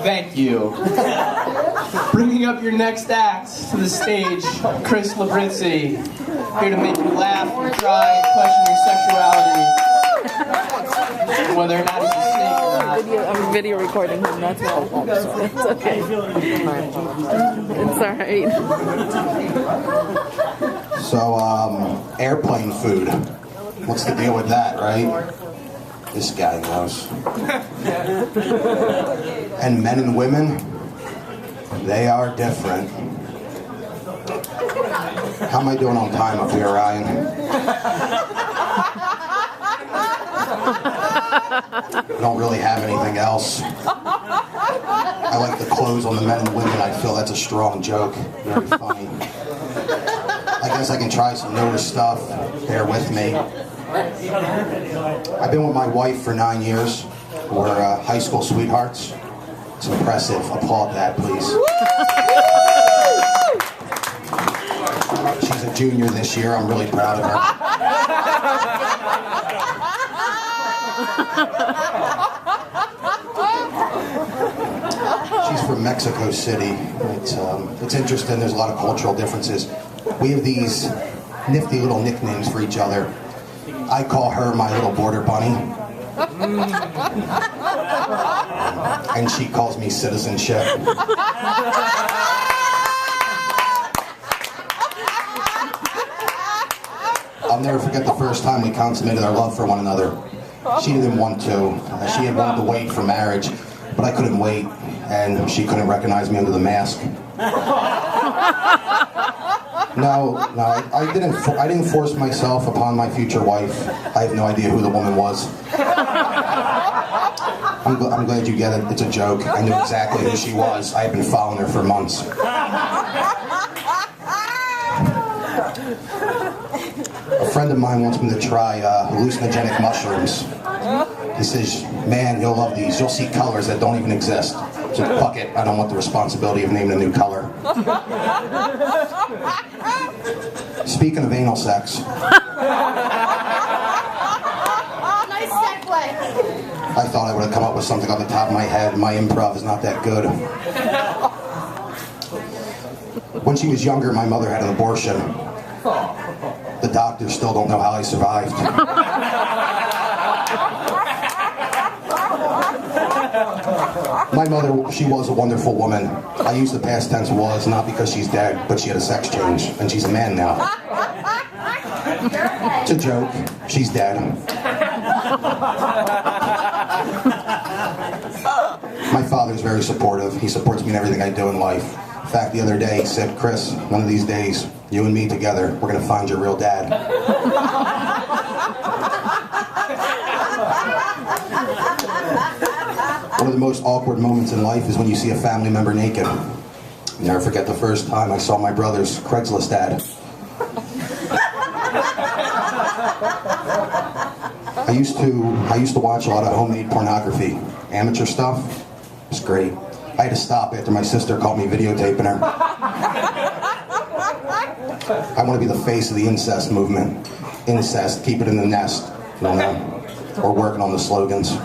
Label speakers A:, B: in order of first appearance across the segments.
A: Thank you. Bringing up your next act to the stage, Chris Librizzi, here to make you laugh, cry, and question your sexuality, whether or not it's a snake or not.
B: I'm video recording him, that's all. So it's okay. It's alright.
C: So, airplane food. What's the deal with that, right? This guy knows. And men and women, they are different. How am I doing on time up here, Ryan? I don't really have anything else. I like the clothes on the men and women. I feel that's a strong joke. Very funny. I guess I can try some newer stuff. Bear with me. I've been with my wife for 9 years. We're high school sweethearts. It's impressive. Applaud that, please. She's a junior this year. I'm really proud of her. She's from Mexico City. It's interesting. There's a lot of cultural differences. We have these nifty little nicknames for each other. I call her my little border bunny. And she calls me citizenship. I'll never forget the first time we consummated our love for one another. She didn't want to. She had wanted to wait for marriage, but I couldn't wait, and she couldn't recognize me under the mask. No, I didn't force myself upon my future wife. I have no idea who the woman was. I'm glad you get it. It's a joke. I knew exactly who she was. I had been following her for months. A friend of mine wants me to try hallucinogenic mushrooms. He says, man, you'll love these. You'll see colors that don't even exist. So fuck it, I don't want the responsibility of naming a new color. Speaking of anal sex.
D: Nice segue.
C: I thought I would have come up with something off the top of my head. My improv is not that good. When she was younger, my mother had an abortion. The doctors still don't know how I survived. My mother, she was a wonderful woman. I use the past tense was, not because she's dead, but she had a sex change, and she's a man now. It's a joke. She's dead. My father's very supportive. He supports me in everything I do in life. In fact, the other day he said, Chris, one of these days, you and me together, we're going to find your real dad. One of the most awkward moments in life is when you see a family member naked. I'll never forget the first time I saw my brother's Craigslist ad. I used to watch a lot of homemade pornography, amateur stuff. It's great. I had to stop after my sister caught me videotaping her. I want to be the face of the incest movement. Incest, keep it in the nest, you know. We're working on the slogans.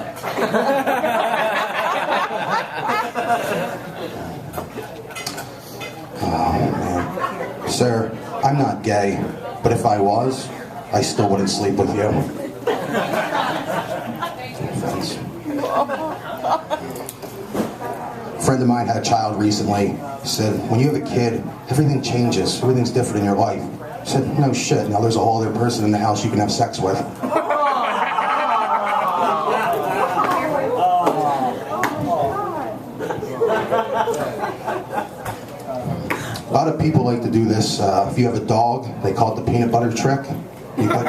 C: Oh, man. Sir, I'm not gay, but if I was, I still wouldn't sleep with you. Offense. A friend of mine had a child recently. He said, when you have a kid, everything changes. Everything's different in your life. I said, no shit. Now there's a whole other person in the house you can have sex with. A lot of people like to do this. If you have a dog, they call it the peanut butter trick. You put...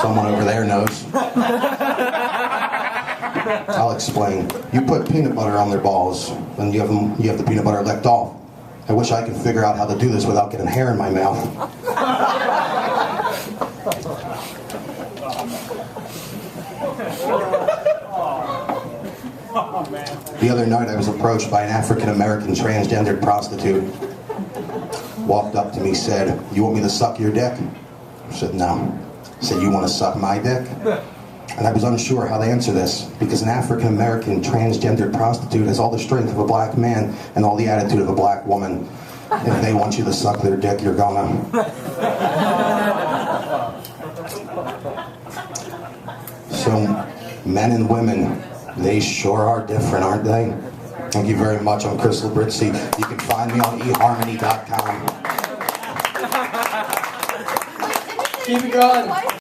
C: Someone over there knows. I'll explain. You put peanut butter on their balls, and you have the peanut butter licked off. I wish I could figure out how to do this without getting hair in my mouth. The other night I was approached by an African-American transgendered prostitute. Walked up to me, said, you want me to suck your dick? I said, no. I said, you want to suck my dick? And I was unsure how to answer this, because an African-American transgendered prostitute has all the strength of a black man and all the attitude of a black woman. If they want you to suck their dick, you're gonna. So, men and women, they sure are different, aren't they? Thank you very much. I'm Chris Librizzi. You can find me on eharmony.com.
A: Keep it going.